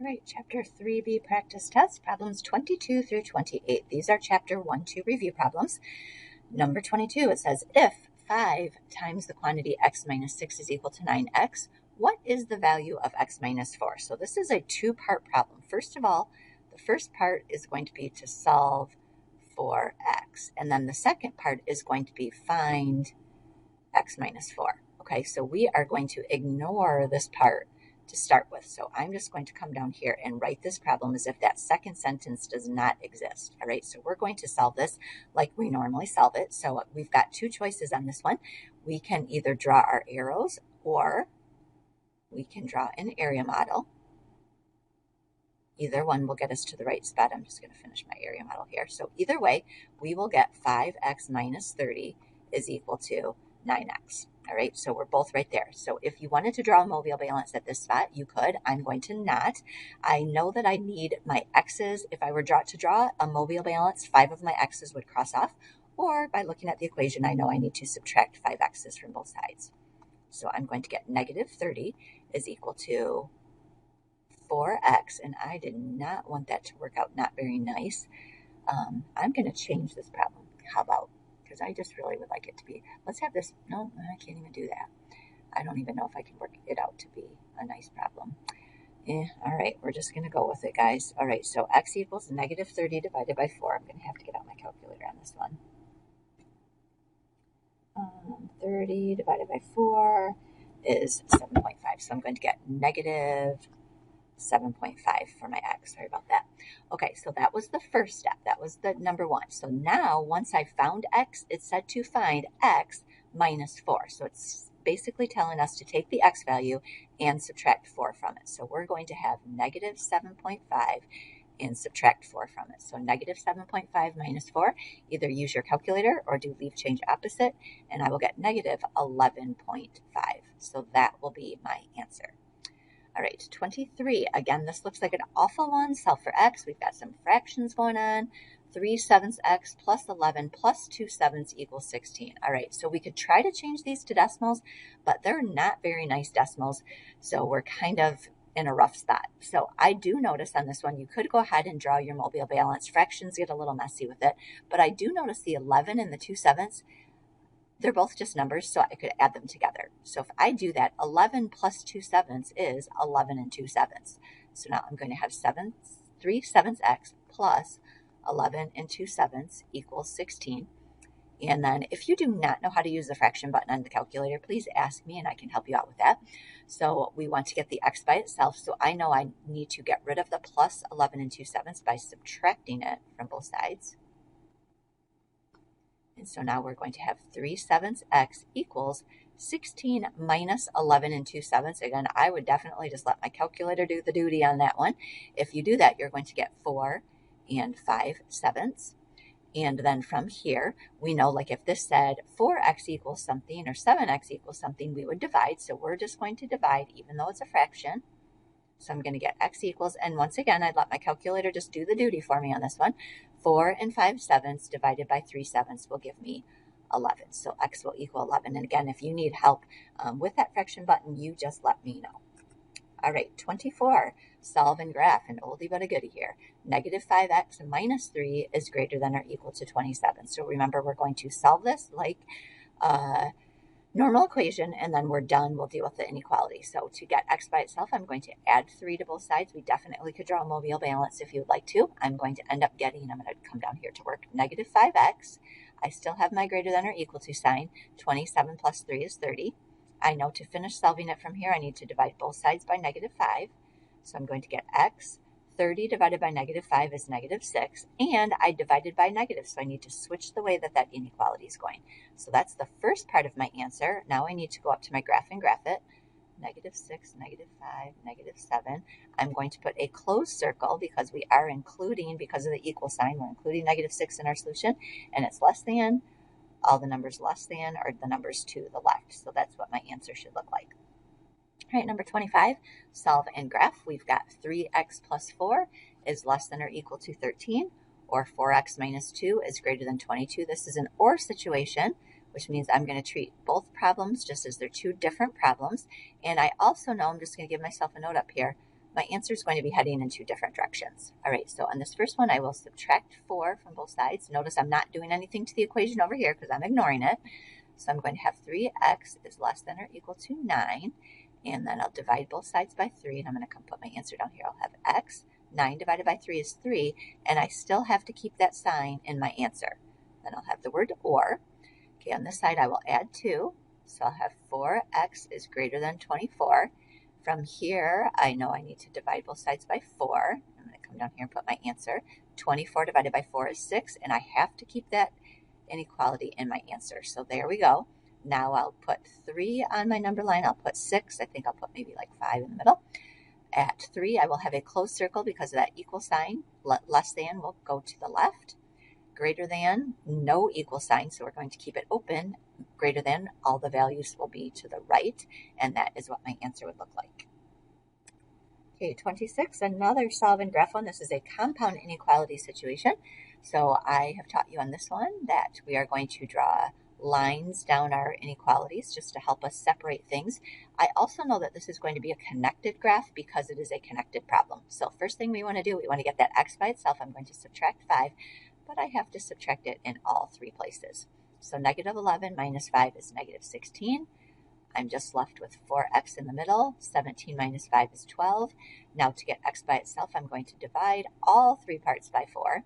All right, Chapter 3B practice test, problems 22 through 28. These are Chapter 1-2 review problems. Number 22, it says, if 5 times the quantity x minus 6 is equal to 9x, what is the value of x minus 4? So this is a two-part problem. First of all, the first part is going to be to solve for x. And then the second part is going to be find x minus 4. Okay, so we are going to ignore this part to start with. So I'm just going to come down here and write this problem as if that second sentence does not exist. All right, so we're going to solve this like we normally solve it. So we've got two choices on this one. We can either draw our arrows or we can draw an area model. Either one will get us to the right spot. I'm just going to finish my area model here. So either way, we will get 5x minus 30 is equal to 9x. All right, so we're both right there. So if you wanted to draw a mobile balance at this spot, you could. I'm going to not. I know that I need my x's. If I were to draw a mobile balance, 5 of my x's would cross off. Or by looking at the equation, I know I need to subtract 5 x's from both sides. So I'm going to get negative 30 is equal to 4x, and I did not want that to work out not very nice. I'm going to change this problem. How about? Because I just really would like it to be, let's have this, no, I can't even do that. I don't even know if I can work it out to be a nice problem. All right, we're just going to go with it, guys. All right, so x equals negative 30 divided by 4. I'm going to have to get out my calculator on this one. 30 divided by 4 is 7.5. So I'm going to get negative 7.5 for my x. Sorry about that. Okay, so that was the first step. That was the number one. So now, once I found x, it said to find x minus 4. So it's basically telling us to take the x value and subtract 4 from it. So we're going to have negative 7.5 and subtract 4 from it. So negative 7.5 minus 4, either use your calculator or do leave change opposite, and I will get negative 11.5. So that will be my answer. All right, 23. Again, this looks like an awful one. Solve for x. We've got some fractions going on. 3/7 x plus 11 plus 2/7 equals 16. All right, so we could try to change these to decimals, but they're not very nice decimals, so we're kind of in a rough spot. So I do notice on this one, you could go ahead and draw your mobile balance. Fractions get a little messy with it, but I do notice the 11 and the 2/7. They're both just numbers, so I could add them together. So if I do that, 11 plus 2/7 is 11 and 2/7. So now I'm going to have 3/7 x plus 11 and 2/7 equals 16. And then if you do not know how to use the fraction button on the calculator, please ask me and I can help you out with that. So we want to get the x by itself. So I know I need to get rid of the plus 11 and 2/7 by subtracting it from both sides. And so now we're going to have 3/7 x equals 16 minus 11 and 2/7. Again, I would definitely just let my calculator do the duty on that one. If you do that, you're going to get 4 and 5/7. And then from here, we know, like if this said 4x equals something or 7x equals something, we would divide. So we're just going to divide even though it's a fraction. So I'm going to get x equals, and once again, I'd let my calculator just do the duty for me on this one. 4 and 5/7 divided by 3/7 will give me 11. So x will equal 11. And again, if you need help with that fraction button, you just let me know. All right, 24, solve and graph, an oldie but a goodie here. Negative 5x minus 3 is greater than or equal to 27. So remember, we're going to solve this like normal equation, and then we're done. We'll deal with the inequality. So to get x by itself, I'm going to add 3 to both sides. We definitely could draw a mobile balance if you would like to. I'm going to end up getting, I'm going to come down here to work, negative 5x. I still have my greater than or equal to sign. 27 plus 3 is 30. I know to finish solving it from here, I need to divide both sides by negative 5. So I'm going to get x. 30 divided by negative 5 is negative 6, and I divided by negative, so I need to switch the way that inequality is going. So that's the first part of my answer. Now I need to go up to my graph and graph it. Negative 6, negative 5, negative 7. I'm going to put a closed circle because we are including, because of the equal sign, we're including negative 6 in our solution, and it's less than, all the numbers less than are the numbers to the left. So that's what my answer should look like. All right, number 25, solve and graph. We've got 3x plus 4 is less than or equal to 13, or 4x minus 2 is greater than 22. This is an or situation, which means I'm going to treat both problems just as they're two different problems. And I also know, I'm just going to give myself a note up here, my answer is going to be heading in two different directions. All right, so on this first one, I will subtract 4 from both sides. Notice I'm not doing anything to the equation over here because I'm ignoring it. So I'm going to have 3x is less than or equal to 9. And then I'll divide both sides by 3, and I'm going to come put my answer down here. I'll have x. 9 divided by 3 is 3, and I still have to keep that sign in my answer. Then I'll have the word or. Okay, on this side, I will add 2. So I'll have 4x is greater than 24. From here, I know I need to divide both sides by 4. I'm going to come down here and put my answer. 24 divided by 4 is 6, and I have to keep that inequality in my answer. So there we go. Now I'll put 3 on my number line. I'll put 6. I think I'll put maybe like 5 in the middle. At 3, I will have a closed circle because of that equal sign. Less than will go to the left. Greater than, no equal sign, so we're going to keep it open. Greater than, all the values will be to the right, and that is what my answer would look like. Okay, 26, another solve and graph one. This is a compound inequality situation. So I have taught you on this one that we are going to draw lines down our inequalities just to help us separate things. I also know that this is going to be a connected graph because it is a connected problem. So first thing we want to do, we want to get that x by itself. I'm going to subtract 5, but I have to subtract it in all 3 places. So negative 11 minus 5 is negative 16. I'm just left with 4x in the middle. 17 minus 5 is 12. Now to get x by itself, I'm going to divide all 3 parts by 4.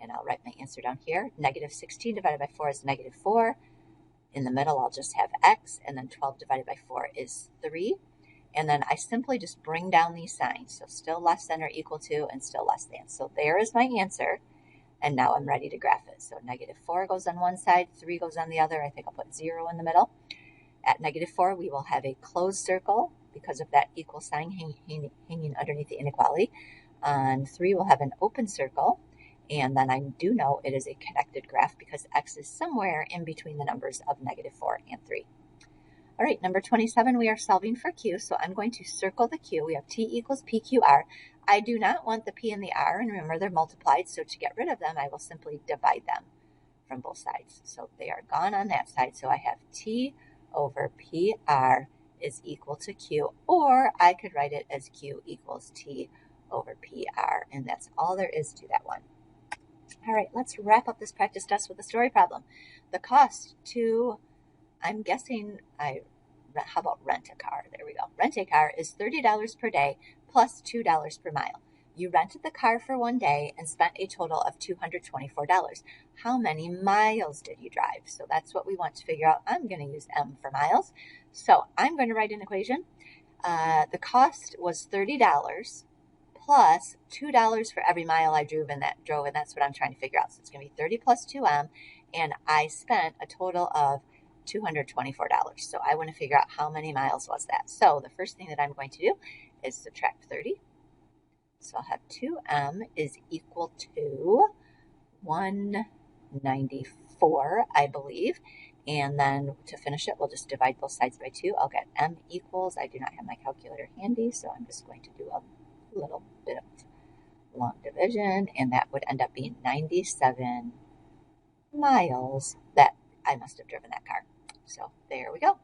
And I'll write my answer down here. Negative 16 divided by 4 is negative 4. In the middle, I'll just have x. And then 12 divided by 4 is 3. And then I simply just bring down these signs. So still less than or equal to and still less than. So there is my answer. And now I'm ready to graph it. So negative 4 goes on one side, 3 goes on the other. I think I'll put 0 in the middle. At negative 4, we will have a closed circle because of that equal sign hanging underneath the inequality. On 3, we'll have an open circle. And then I do know it is a connected graph because x is somewhere in between the numbers of negative 4 and 3. All right, number 27, we are solving for q. So I'm going to circle the q. We have t equals pqr. I do not want the p and the r, and remember they're multiplied. So to get rid of them, I will simply divide them from both sides. So they are gone on that side. So I have t over PR is equal to Q, or I could write it as Q equals T over PR, and that's all there is to that one. All right, let's wrap up this practice test with a story problem. The cost to, I'm guessing, how about rent a car? There we go. Rent a car is $30 per day plus $2 per mile. You rented the car for 1 day and spent a total of $224. How many miles did you drive? So that's what we want to figure out. I'm going to use M for miles. So I'm going to write an equation. The cost was $30 plus $2 for every mile I drove, and that's what I'm trying to figure out. So it's going to be 30 plus 2M, and I spent a total of $224. So I want to figure out how many miles was that. So the first thing that I'm going to do is subtract 30. So I'll have 2M is equal to 194, I believe. And then to finish it, we'll just divide both sides by 2. I'll get M equals, I do not have my calculator handy, so I'm just going to do a little bit of long division, and that would end up being 97 miles that I must have driven that car. So there we go.